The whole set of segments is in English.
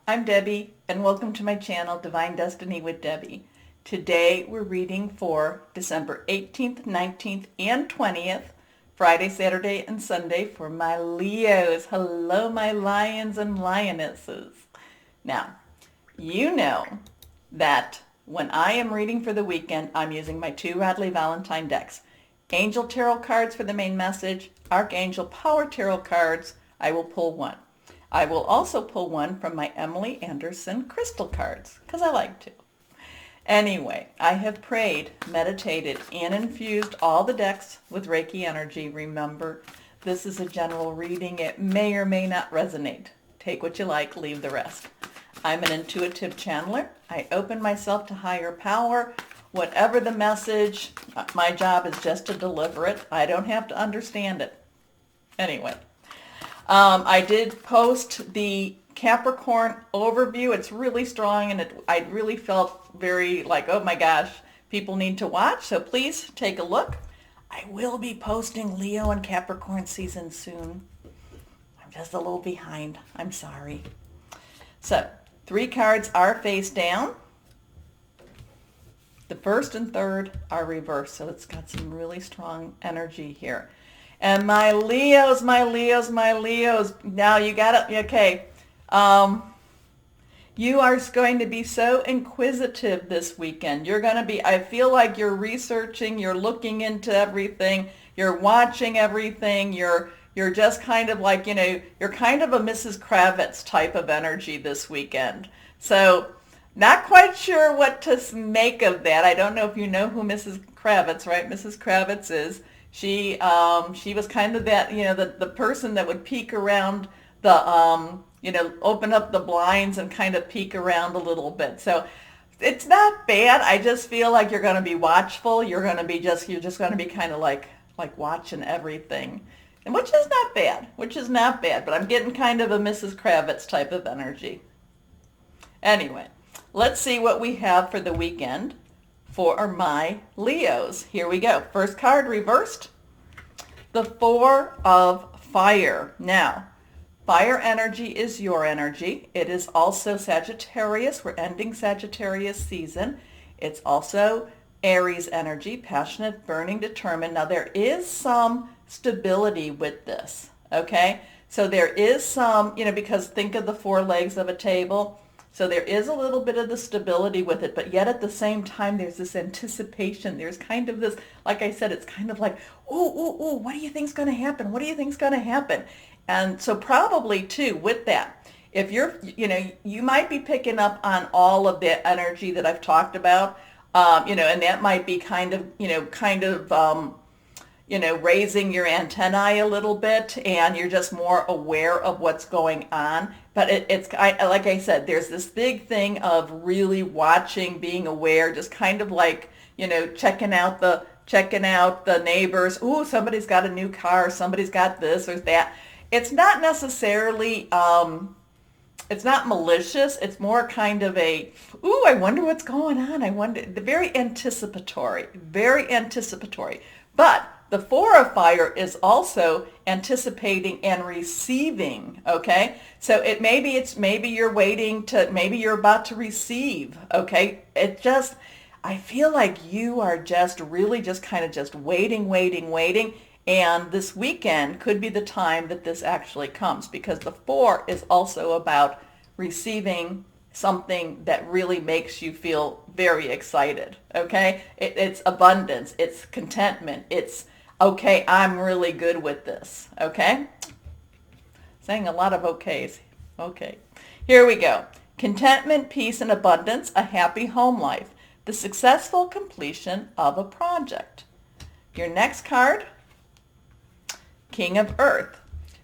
I'm Debbie, and welcome to my channel, Divine Destiny with Debbie. Today we're reading for December 18th, 19th, and 20th, Friday, Saturday, and Sunday for my Leos. Hello, my lions and lionesses. Now, you know that when I am reading for the weekend, I'm using my two Radleigh Valentine decks. Angel Tarot cards for the main message, Archangel Power Tarot cards, I will pull one. I will also pull one from my Emily Anderson crystal cards, because I like to. Anyway, I have prayed, meditated, and infused all the decks with Reiki energy. Remember, this is a general reading. It may or may not resonate. Take what you like, leave the rest. I'm an intuitive channeler. I open myself to higher power. Whatever the message, my job is just to deliver it. I don't have to understand it. Anyway. I did post the Capricorn overview. It's really strong, and I really felt very like, oh my gosh, people need to watch. So please take a look. I will be posting Leo and Capricorn season soon. I'm just a little behind. I'm sorry. So 3 cards are face down. The first and third are reversed, so it's got some really strong energy here. And my Leos, my Leos, my Leos. Now you got it. Okay. You are going to be so inquisitive this weekend. You're going to be, I feel like you're researching, you're looking into everything, you're watching everything, you're just kind of like, you're kind of a Mrs. Kravitz type of energy this weekend. So not quite sure what to make of that. I don't know if you know who Mrs. Kravitz, right? Mrs. Kravitz is. She was kind of that, the person that would peek around the, open up the blinds and kind of peek around a little bit. So it's not bad. I just feel like you're going to be watchful. You're just going to be kind of like watching everything, and which is not bad, but I'm getting kind of a Mrs. Kravitz type of energy. Anyway, let's see what we have for the weekend for my Leos. Here we go. First card reversed, the 4 of Fire. Now, fire energy is your energy. It is also Sagittarius. We're ending Sagittarius season. It's also Aries energy, passionate, burning, determined. Now, there is some stability with this, okay? So there is some, because think of the 4 legs of a table. So there is a little bit of the stability with it, but yet at the same time, there's this anticipation. There's kind of this, like I said, it's kind of like, ooh, what do you think's going to happen? What do you think's going to happen? And so probably too, with that, if you're, you might be picking up on all of the energy that I've talked about, and that might be raising your antennae a little bit, and you're just more aware of what's going on. But it's like I said, there's this big thing of really watching, being aware, just kind of like, checking out the neighbors. Ooh, somebody's got a new car, somebody's got this or that. It's not necessarily, it's not malicious. It's more kind of a, ooh, I wonder what's going on. Very anticipatory, very anticipatory. But the 4 of Fire is also anticipating and receiving, okay? So maybe you're about to receive, okay? I feel like you are just really just kind of just waiting. And this weekend could be the time that this actually comes, because the 4 is also about receiving something that really makes you feel very excited, okay? It's abundance, it's contentment, it's, okay, I'm really good with this, okay? Saying a lot of okays. Okay, here we go. Contentment, peace, and abundance, a happy home life, the successful completion of a project. Your next card, King of Earth.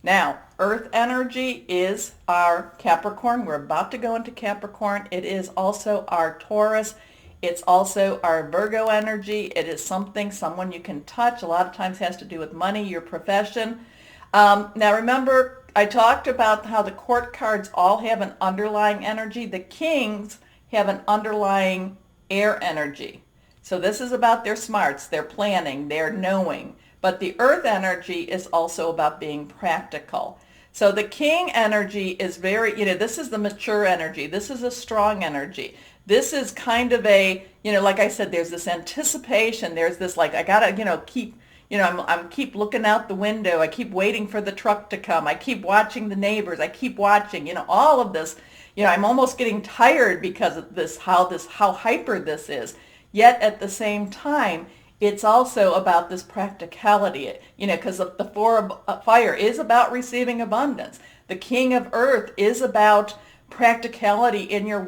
Now, Earth energy is our Capricorn. We're about to go into Capricorn. It is also our Taurus. It's also our Virgo energy. It is someone you can touch. A lot of times has to do with money, your profession. Now remember, I talked about how the court cards all have an underlying energy. The kings have an underlying air energy. So this is about their smarts, their planning, their knowing. But the earth energy is also about being practical. So the king energy is very, this is the mature energy. This is a strong energy. This is kind of a, like I said, there's this anticipation. There's this like, I gotta, keep, I'm keep looking out the window. I keep waiting for the truck to come. I keep watching the neighbors. I keep watching, all of this. I'm almost getting tired because of how hyper this is. Yet at the same time, it's also about this practicality, because the four of fire is about receiving abundance. The king of earth is about practicality in your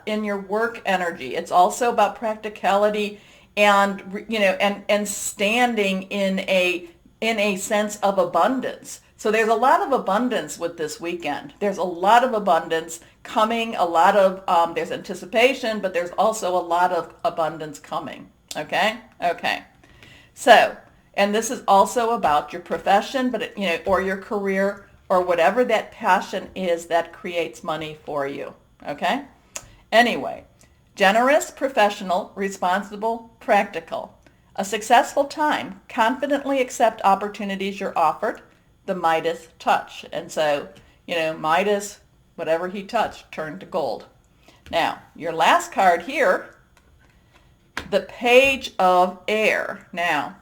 in your work energy. It's also about practicality and, and standing in a sense of abundance. So there's a lot of abundance with this weekend. There's a lot of abundance coming, there's anticipation, but there's also a lot of abundance coming. Okay? Okay. So, and this is also about your profession, but or your career, or whatever that passion is that creates money for you. Okay? Anyway, generous, professional, responsible, practical. A successful time. Confidently accept opportunities you're offered. The Midas touch. And so, Midas, whatever he touched, turned to gold. Now, your last card here, the Page of Air. Now,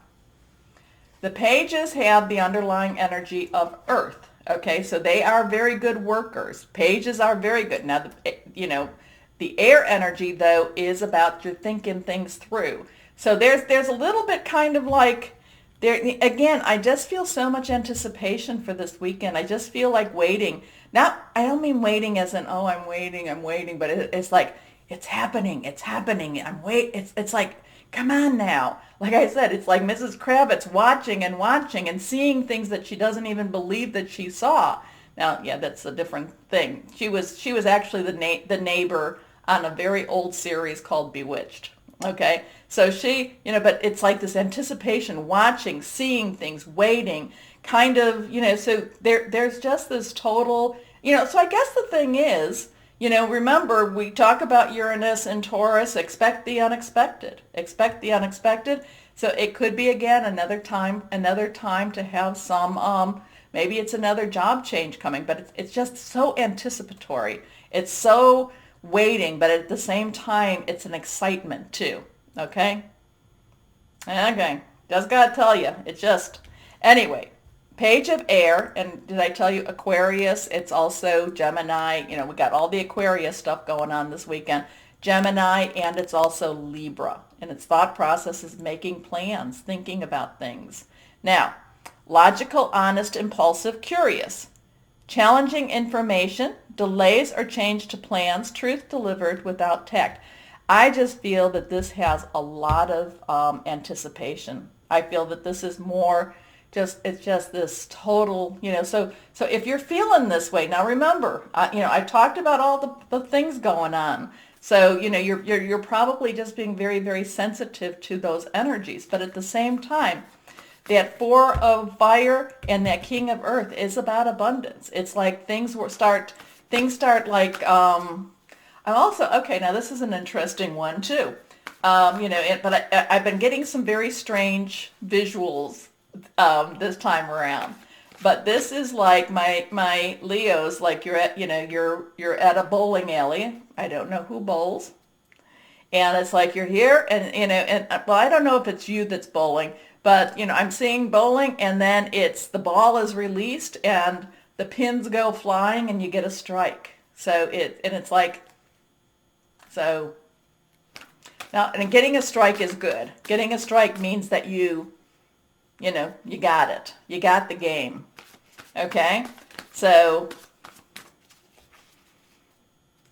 the pages have the underlying energy of Earth. Okay, so they are very good workers. Pages are very good. Now, the air energy, though, is about you're thinking things through. So there's a little bit kind of like, there again, I just feel so much anticipation for this weekend. I just feel like waiting. Now, I don't mean waiting as in, oh, I'm waiting, but it's like, it's happening. It's like, come on now. Like I said, it's like Mrs. Kravitz watching and seeing things that she doesn't even believe that she saw. Now, yeah, that's a different thing. She was actually the neighbor on a very old series called Bewitched. Okay, so she, but it's like this anticipation, watching, seeing things, waiting, kind of, so there's just this total, so I guess the thing is, remember, we talk about Uranus and Taurus, expect the unexpected. Expect the unexpected. So it could be, again, another time to have some, maybe it's another job change coming, but it's just so anticipatory. It's so waiting, but at the same time, it's an excitement too. Okay? Okay. Just gotta tell you, it's just, anyway. Page of Air, and did I tell you Aquarius? It's also Gemini. We got all the Aquarius stuff going on this weekend. Gemini, and it's also Libra. And its thought process is making plans, thinking about things. Now, logical, honest, impulsive, curious. Challenging information, delays or change to plans, truth delivered without tact. I just feel that this has a lot of anticipation. I feel that this is more it's just this total, so if you're feeling this way, now remember, I talked about all the things going on. So, you're probably just being very, very sensitive to those energies. But at the same time, that Four of Fire and that King of Earth is about abundance. It's like things start like, I'm also, okay, now this is an interesting one too. But I've been getting some very strange visuals this time around. But this is like my Leos, like you're at you're at a bowling alley. I don't know who bowls. And it's like you're here and well, I don't know if it's you that's bowling, but I'm seeing bowling, and then the ball is released and the pins go flying and you get a strike. So it's like, so now, and getting a strike is good. Getting a strike means that you got it. You got the game. Okay? So,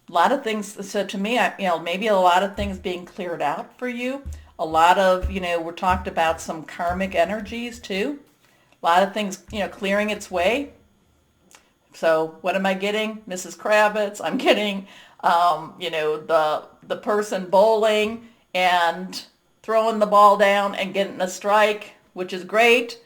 a lot of things, so to me, maybe a lot of things being cleared out for you. A lot of, we're talked about some karmic energies too. A lot of things, clearing its way. So, what am I getting? Mrs. Kravitz. I'm getting, the person bowling and throwing the ball down and getting a strike, which is great.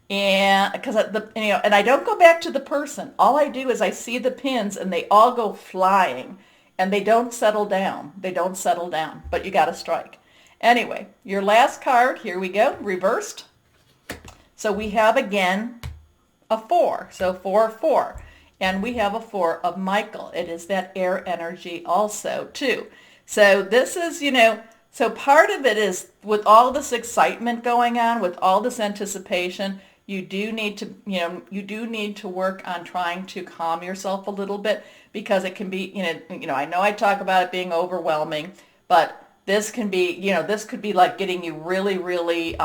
And because and I don't go back to the person. All I do is I see the pins and they all go flying and they don't settle down. But you got a strike. Anyway, your last card, here we go, reversed. So we have again a 4. So 4, 4. And we have a 4 of Michael. It is that air energy also, too. So this is, so part of it is with all this excitement going on, with all this anticipation, you do need to, you do need to work on trying to calm yourself a little bit because it can be, I know I talk about it being overwhelming, but this can be, this could be like getting you really, really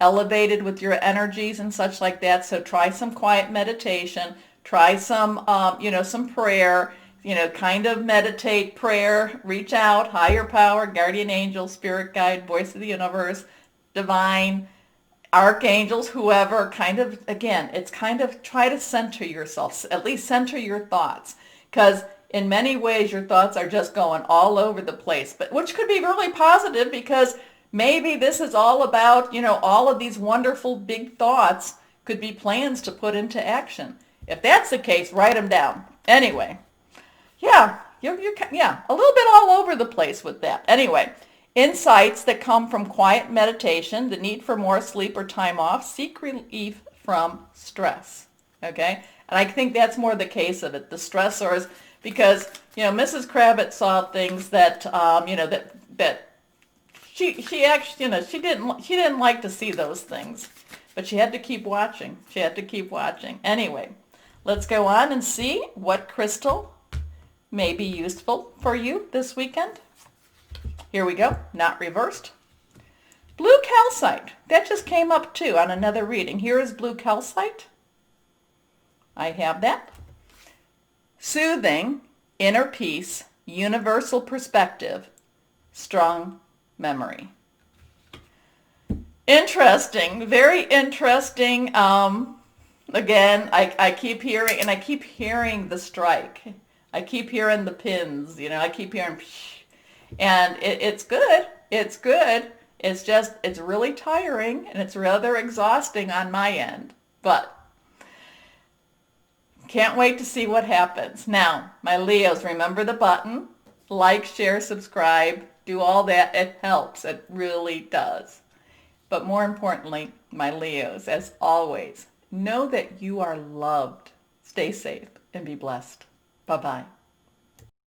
elevated with your energies and such like that. So try some quiet meditation, try some, some prayer, kind of meditate, prayer, reach out, higher power, guardian angel, spirit guide, voice of the universe, divine, archangels, whoever, kind of, again, it's kind of try to center yourself, at least center your thoughts, because in many ways your thoughts are just going all over the place, but which could be really positive because maybe this is all about, all of these wonderful big thoughts could be plans to put into action. If that's the case, write them down. Anyway, yeah, yeah, a little bit all over the place with that. Anyway, insights that come from quiet meditation, the need for more sleep or time off, seek relief from stress. Okay? And I think that's more the case of it, the stressors, because, Mrs. Kravitz saw things that, that she actually, she didn't like to see those things, but she had to keep watching. She had to keep watching. Anyway, let's go on and see what crystal may be useful for you this weekend. Here we go, not reversed. Blue calcite. That just came up too on another reading. Here is blue calcite. I have that. Soothing, inner peace, universal perspective, strong memory. Interesting, very interesting. Again, I keep hearing, and I keep hearing the strike. I keep hearing the pins, I keep hearing psh. And it's good. It's good. It's just, it's really tiring and it's rather exhausting on my end. But can't wait to see what happens. Now, my Leos, remember the button. Like, share, subscribe. Do all that. It helps. It really does. But more importantly, my Leos, as always, know that you are loved. Stay safe and be blessed. Bye-bye.